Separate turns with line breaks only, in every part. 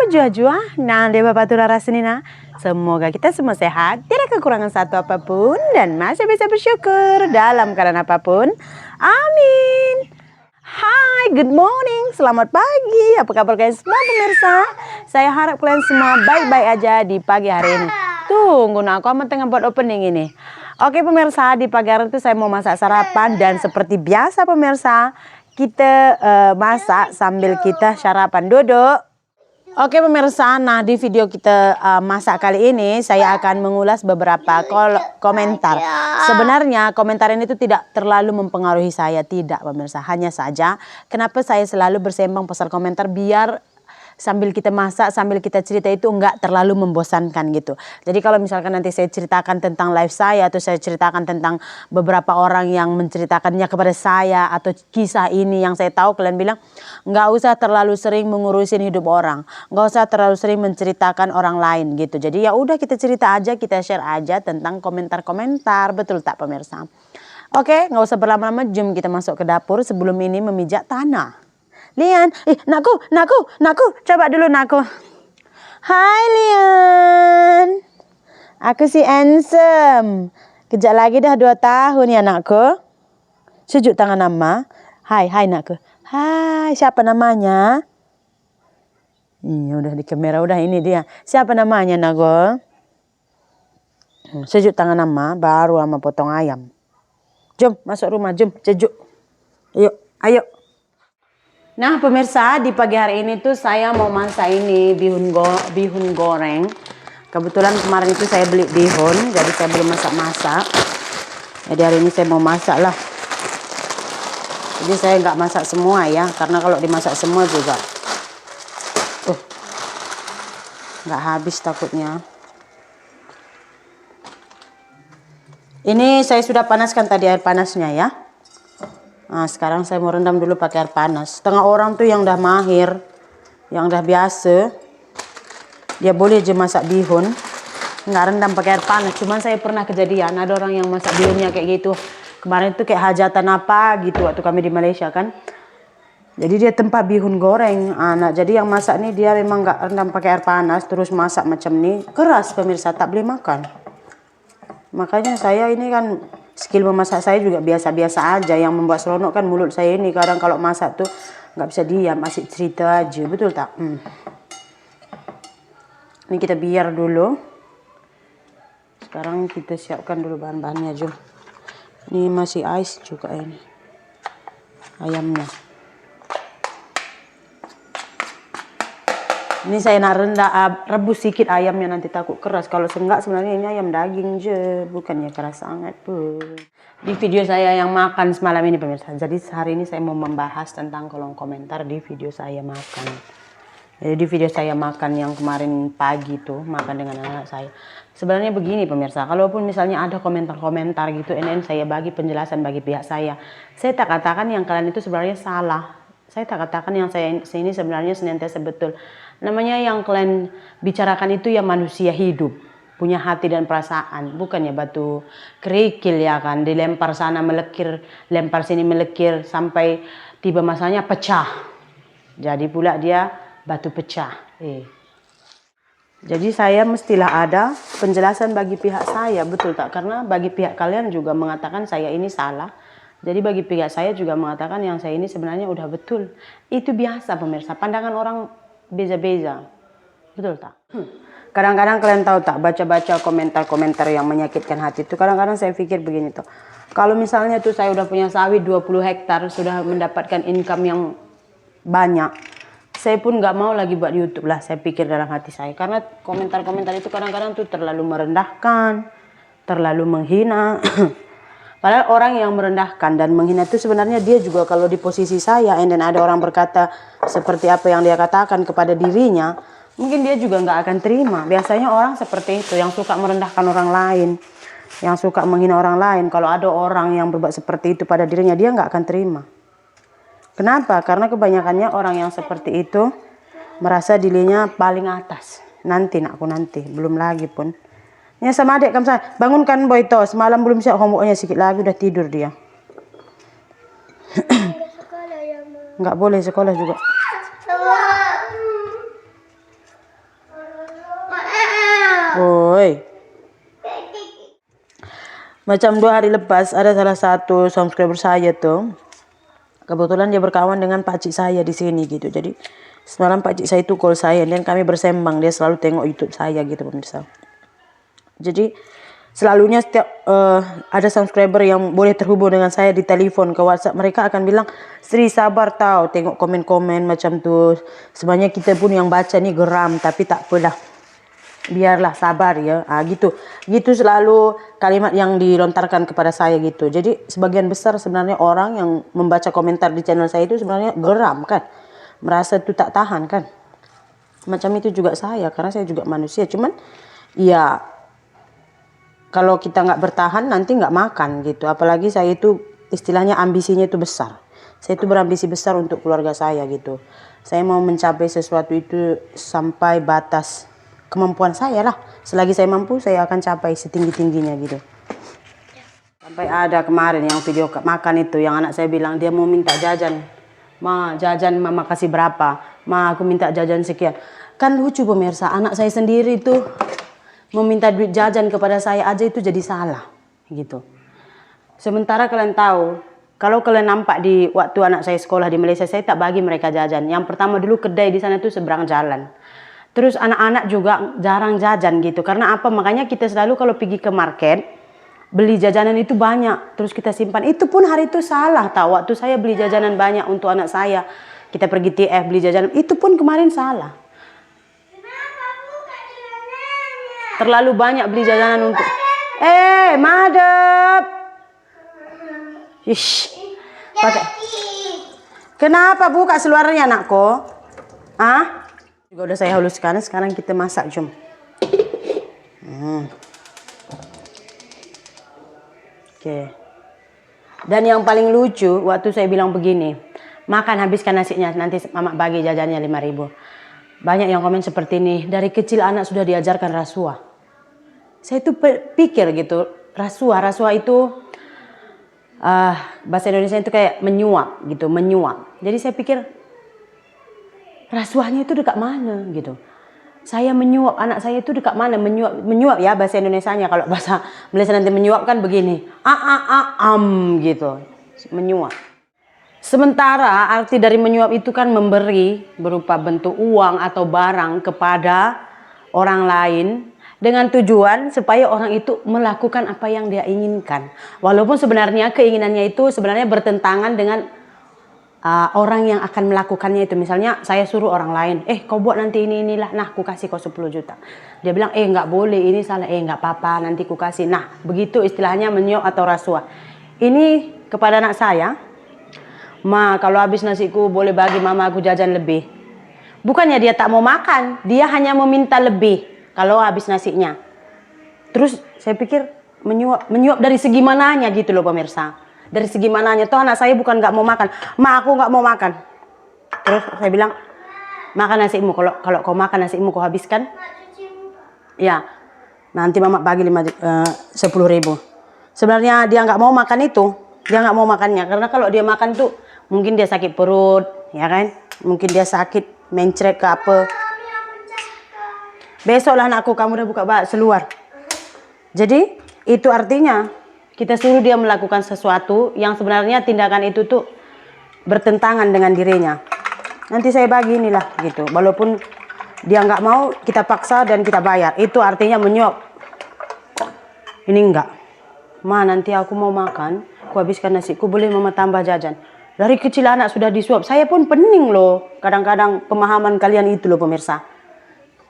jua-jua, nah deh Bapak Tura Rasenina. Semoga kita semua sehat, tidak kekurangan satu apapun, dan masih bisa bersyukur dalam keadaan apapun. Amin. Hai, good morning, selamat pagi. Apa kabar kalian semua pemirsa? Saya harap kalian semua baik-baik aja di pagi hari ini. Tunggu, nah aku amat tengah buat opening ini. Oke pemirsa, di pagi hari itu saya mau masak sarapan, dan seperti biasa pemirsa, kita masak sambil kita sarapan. Duduk. Oke pemirsa, nah di video kita masak kali ini saya akan mengulas beberapa komentar. Sebenarnya komentar ini tuh tidak terlalu mempengaruhi saya, tidak pemirsa. Hanya saja kenapa saya selalu bersembang pasal komentar biar sambil kita masak, sambil kita cerita itu enggak terlalu membosankan gitu. Jadi kalau misalkan nanti saya ceritakan tentang live saya atau saya ceritakan tentang beberapa orang yang menceritakannya kepada saya atau kisah ini yang saya tahu kalian bilang enggak usah terlalu sering mengurusin hidup orang, enggak usah terlalu sering menceritakan orang lain gitu. Jadi ya udah kita cerita aja, kita share aja tentang komentar-komentar, betul tak pemirsa? Oke, nggak usah berlama-lama, jom kita masuk ke dapur sebelum ini memijak tanah. Lian, nakku, coba dulu nakku. Hai Lian, aku si Ansem. Kejap lagi dah 2 tahun ya nakku. Sejuk tangan nama. Hai nakku. Hai, siapa namanya? Udah di kamera, udah ini dia. Siapa namanya nakku? Sejuk tangan nama, baru sama potong ayam. Jom masuk rumah, jom sejuk. Ayo. Nah pemirsa, di pagi hari ini tuh saya mau masak ini bihun goreng. Kebetulan kemarin itu saya beli bihun, jadi saya belum masak-masak. Jadi hari ini saya mau masak lah. Jadi saya nggak masak semua ya, karena kalau dimasak semua juga nggak habis takutnya. Ini saya sudah panaskan tadi air panasnya ya. Nah sekarang saya mau rendam dulu pakai air panas. Setengah orang tuh yang udah mahir, yang udah biasa, dia boleh aja masak bihun nggak rendam pakai air panas. Cuman saya pernah kejadian ada orang yang masak bihunnya kayak gitu. Kemarin tuh kayak hajatan apa gitu waktu kami di Malaysia kan. Jadi dia tempat bihun goreng. Nah jadi yang masak nih dia memang nggak rendam pakai air panas, terus masak macam nih, keras pemirsa, tak boleh makan. Makanya saya ini kan skill memasak saya juga biasa-biasa aja. Yang membuat seronok kan mulut saya ini. Kadang kalau masak tuh nggak bisa diam, asik cerita aja, betul tak? Ini kita biar dulu. Sekarang kita siapkan dulu bahan-bahannya, jom. Ini masih ice juga ini ayamnya. Ini saya nak rebus sedikit ayamnya, nanti takut keras. Kalau enggak sebenarnya ini ayam daging je, bukannya keras sangat pun. Di video saya yang makan semalam ini pemirsa. Jadi hari ini saya mau membahas tentang kolom komentar di video saya makan. Jadi di video saya makan yang kemarin pagi tuh, makan dengan anak saya. Sebenarnya begini pemirsa, kalaupun misalnya ada komentar-komentar gitu, ini saya bagi penjelasan bagi pihak saya. Saya tak katakan yang kalian itu sebenarnya salah. Saya tak katakan yang saya ini sebenarnya senantiasa betul. Namanya yang kalian bicarakan itu ya manusia hidup, punya hati dan perasaan, bukannya batu kerikil ya kan, dilempar sana melekir, lempar sini melekir sampai tiba masanya pecah. Jadi pula dia batu pecah. Jadi saya mestilah ada penjelasan bagi pihak saya, betul tak? Karena bagi pihak kalian juga mengatakan saya ini salah. Jadi bagi pihak saya juga mengatakan yang saya ini sebenarnya udah betul. Itu biasa pemirsa, pandangan orang beza-beza, betul tak? Kadang-kadang kalian tahu tak, baca-baca komentar-komentar yang menyakitkan hati itu, kadang-kadang saya pikir begini tuh, kalau misalnya tuh saya udah punya sawit 20 hektar, sudah mendapatkan income yang banyak, saya pun nggak mau lagi buat YouTube lah, saya pikir dalam hati saya. Karena komentar-komentar itu kadang-kadang tuh terlalu merendahkan, terlalu menghina. Padahal orang yang merendahkan dan menghina itu sebenarnya dia juga kalau di posisi saya, dan ada orang berkata seperti apa yang dia katakan kepada dirinya, mungkin dia juga nggak akan terima. Biasanya orang seperti itu, yang suka merendahkan orang lain, yang suka menghina orang lain. Kalau ada orang yang berbuat seperti itu pada dirinya, dia nggak akan terima. Kenapa? Karena kebanyakannya orang yang seperti itu merasa dirinya paling atas. Nanti nakku nanti, belum lagi pun. Ya sama adik kamu, bangunkan boy to, semalam belum siap homeworknya, sedikit lagi udah tidur dia. Nggak boleh sekolah juga. Macam 2 hari lepas ada salah satu subscriber saya tuh, kebetulan dia berkawan dengan pakcik saya di sini gitu. Jadi semalam pakcik saya itu call saya dan kami bersembang. Dia selalu tengok YouTube saya gitu pemirsa. Jadi selalunya setiap ada subscriber yang boleh terhubung dengan saya di telepon ke WhatsApp, mereka akan bilang, Sri sabar tahu tengok komen-komen macam tuh. Sebenarnya kita pun yang baca nih geram, tapi tak apalah. Biarlah sabar ya, gitu selalu kalimat yang dilontarkan kepada saya gitu. Jadi sebagian besar sebenarnya orang yang membaca komentar di channel saya itu sebenarnya geram kan, merasa itu tak tahan kan. Macam itu juga saya, karena saya juga manusia. Cuman ya kalau kita nggak bertahan nanti nggak makan gitu. Apalagi saya itu istilahnya ambisinya itu besar. Saya itu berambisi besar untuk keluarga saya gitu. Saya mau mencapai sesuatu itu sampai batas kemampuan saya lah. Selagi saya mampu, saya akan capai setinggi-tingginya gitu. Sampai ada kemarin yang video makan itu, yang anak saya bilang dia mau minta jajan. Ma, jajan mama kasih berapa? Ma, aku minta jajan sekian. Kan lucu pemirsa, anak saya sendiri tuh meminta duit jajan kepada saya aja itu jadi salah gitu. Sementara kalian tahu, kalau kalian nampak di waktu anak saya sekolah di Malaysia, saya tak bagi mereka jajan. Yang pertama dulu kedai di sana tuh seberang jalan. Terus anak-anak juga jarang jajan gitu. Karena apa? Makanya kita selalu kalau pergi ke market, beli jajanan itu banyak. Terus kita simpan. Itu pun hari itu salah tahu. Waktu saya beli jajanan banyak untuk anak saya. Kita pergi TF beli jajanan. Itu pun kemarin salah. Terlalu banyak beli jajanan untuk... madep! Ish. Pakai. Kenapa buka seluarnya anakku? Ah? Juga udah saya haluskan, sekarang kita masak jom. Oke. Dan yang paling lucu waktu saya bilang begini, makan habiskan nasinya, nanti mama bagi jajannya 5.000. Banyak yang komen seperti ini, dari kecil anak sudah diajarkan rasuah. Saya tuh pikir gitu, rasuah itu bahasa Indonesia itu kayak menyuap gitu, menyuap. Jadi saya pikir rasuahnya itu dekat mana gitu. Saya menyuap anak saya itu dekat mana? Menyuap ya bahasa Indonesianya. Kalau bahasa Malaysia nanti menyuap kan begini. Gitu. Menyuap. Sementara arti dari menyuap itu kan memberi berupa bentuk uang atau barang kepada orang lain dengan tujuan supaya orang itu melakukan apa yang dia inginkan. Walaupun sebenarnya keinginannya itu sebenarnya bertentangan dengan orang yang akan melakukannya itu. Misalnya saya suruh orang lain, kau buat nanti inilah, nah aku kasih kau 10 juta. Dia bilang, nggak boleh, ini salah, nggak apa-apa, nanti aku kasih. Nah, begitu istilahnya menyuap atau rasuah. Ini kepada anak saya, ma kalau habis nasiku boleh bagi mama aku jajan lebih. Bukannya dia tak mau makan, dia hanya meminta lebih kalau habis nasinya. Terus saya pikir menyuap dari segi mananya gitu loh pemirsa. Dari segi mananya, toh anak saya bukan nggak mau makan, ma aku nggak mau makan. Terus saya bilang, makan nasimu, kalau kau makan nasimu kau habiskan, ya nanti mama bagi 10.000. Sebenarnya dia nggak mau makan itu, dia nggak mau makannya, karena kalau dia makan tuh mungkin dia sakit perut, ya kan? Mungkin dia sakit mencret ke apa. Besoklah anakku, kamu udah buka seluar. Jadi itu artinya kita suruh dia melakukan sesuatu yang sebenarnya tindakan itu tuh bertentangan dengan dirinya. Nanti saya bagi inilah gitu. Walaupun dia nggak mau, kita paksa dan kita bayar. Itu artinya menyuap. Ini enggak. Ma, nanti aku mau makan, aku habiskan nasiku, boleh mama tambah jajan. Dari kecil anak sudah disuap. Saya pun pening loh. Kadang-kadang pemahaman kalian itu loh pemirsa.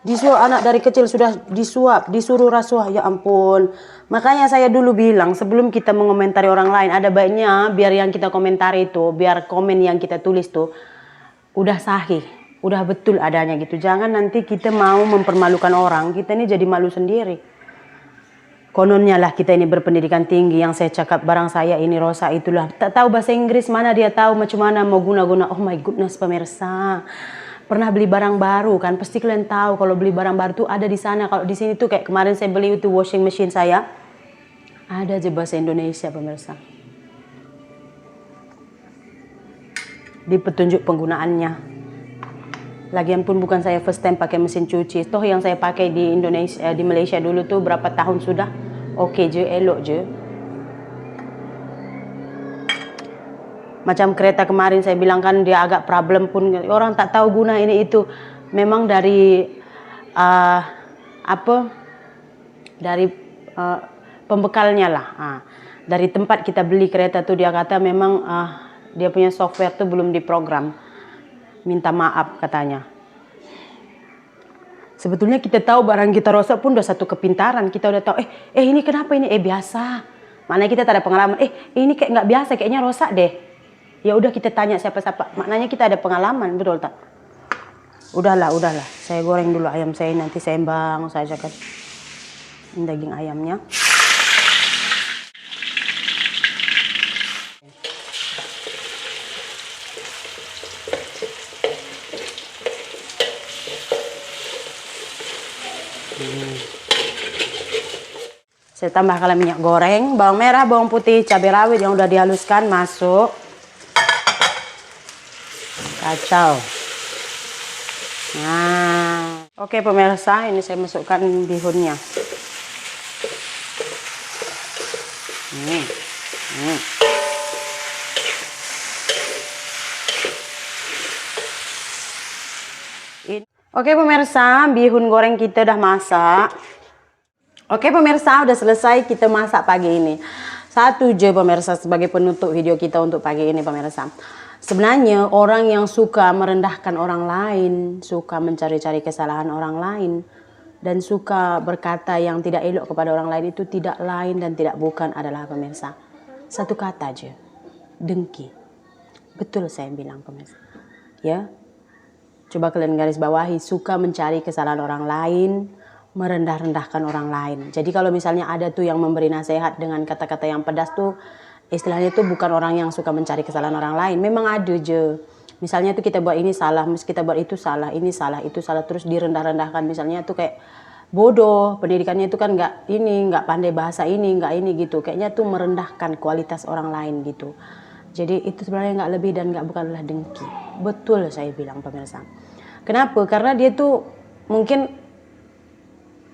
Disuap anak dari kecil sudah disuap, disuruh rasuah, ya ampun. Makanya saya dulu bilang sebelum kita mengomentari orang lain, ada baiknya biar yang kita komentari itu, biar komen yang kita tulis tuh udah sahih, udah betul adanya gitu. Jangan nanti kita mau mempermalukan orang, kita ini jadi malu sendiri. Kononnya lah kita ini berpendidikan tinggi, yang saya cakap barang saya ini Rosa itulah. Tak tahu bahasa Inggris, mana dia tahu macam mana mau guna-guna. Oh my goodness pemirsa. Pernah beli barang baru kan, pasti kalian tahu kalau beli barang baru tuh ada di sana. Kalau di sini tuh kayak kemarin saya beli itu washing machine saya, ada aja bahasa Indonesia pemirsa. Di petunjuk penggunaannya. Lagian pun bukan saya first time pakai mesin cuci. Toh yang saya pakai di Indonesia, di Malaysia dulu tuh berapa tahun sudah, oke je, elok je. Macam kereta kemarin saya bilang kan dia agak problem pun, orang tak tahu guna ini itu. Memang dari dari pembekalnya lah. Dari tempat kita beli kereta tuh dia kata memang dia punya software tuh belum diprogram. Minta maaf katanya. Sebetulnya kita tahu barang kita rosak pun udah satu kepintaran. Kita udah tahu, ini kenapa ini? Biasa. Maknanya kita tak ada pengalaman. Ini kayak nggak biasa, kayaknya rosak deh. Ya udah kita tanya siapa-siapa. Maknanya kita ada pengalaman, betul tak? Udahlah. Saya goreng dulu ayam saya, nanti saya embang saja kan. Ini daging ayamnya. Saya tambahkan minyak goreng, bawang merah, bawang putih, cabai rawit yang udah dihaluskan masuk. Kacau. Nah, oke pemirsa, ini saya masukkan bihunnya. Oke pemirsa, bihun goreng kita udah masak. Oke pemirsa, udah selesai kita masak pagi ini. Satu je pemirsa sebagai penutup video kita untuk pagi ini pemirsa. Sebenarnya orang yang suka merendahkan orang lain, suka mencari-cari kesalahan orang lain, dan suka berkata yang tidak elok kepada orang lain itu tidak lain dan tidak bukan adalah pemirsa. Satu kata aja, dengki. Betul saya bilang pemirsa. Ya, coba kalian garis bawahi, suka mencari kesalahan orang lain, merendah-rendahkan orang lain. Jadi kalau misalnya ada tuh yang memberi nasihat dengan kata-kata yang pedas tuh, istilahnya tuh bukan orang yang suka mencari kesalahan orang lain. Memang ada je. Misalnya tuh kita buat ini salah, kita buat itu salah, ini salah, itu salah, terus direndah-rendahkan. Misalnya tuh kayak bodoh, pendidikannya itu kan nggak pandai bahasa ini, nggak ini gitu. Kayaknya tuh merendahkan kualitas orang lain gitu. Jadi itu sebenarnya nggak lebih dan nggak bukanlah dengki. Betul saya bilang pemirsa. Kenapa? Karena dia tuh mungkin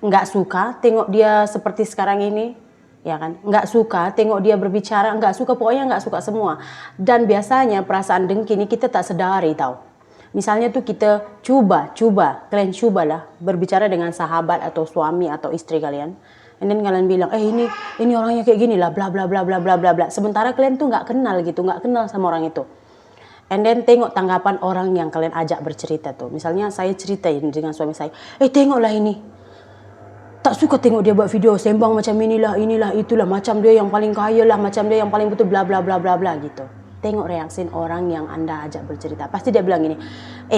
nggak suka tengok dia seperti sekarang ini, ya kan? Nggak suka tengok dia berbicara, nggak suka, pokoknya nggak suka semua. Dan biasanya perasaan dengki ini kita tak sadari tahu. Misalnya tuh kita kalian cobalah berbicara dengan sahabat atau suami atau istri kalian. And then kalian bilang, ini orangnya kayak gini lah, bla bla bla bla bla bla bla. Sementara kalian tuh nggak kenal gitu, nggak kenal sama orang itu. And then tengok tanggapan orang yang kalian ajak bercerita tuh. Misalnya saya ceritain dengan suami saya, tengoklah ini. Tak suka tengok dia buat video sembang macam inilah, itulah, macam dia yang paling kaya lah, macam dia yang paling betul, bla bla bla bla bla gitu. Tengok reaksi orang yang Anda ajak bercerita. Pasti dia bilang gini,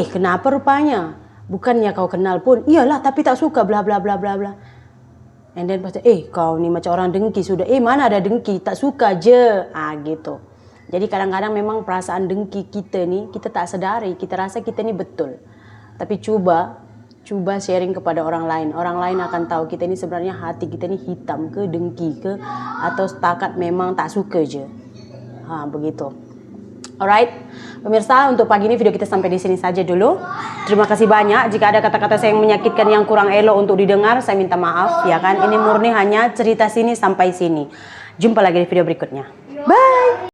kenapa rupanya? Bukannya kau kenal pun. Iyalah, tapi tak suka bla bla bla bla bla. And then pasti, kau ni macam orang dengki sudah. Mana ada dengki, tak suka je. Gitu. Jadi kadang-kadang memang perasaan dengki kita ni, kita tak sedari, kita rasa kita ni betul. Tapi coba sharing kepada orang lain. Orang lain akan tahu kita ini sebenarnya hati kita ini hitam ke, dengki ke, atau setakat memang tak suka je. Begitu. Alright, pemirsa, untuk pagi ini video kita sampai di sini saja dulu. Terima kasih banyak. Jika ada kata-kata saya yang menyakitkan, yang kurang elok untuk didengar, saya minta maaf, ya kan. Ini murni hanya cerita sini sampai sini. Jumpa lagi di video berikutnya.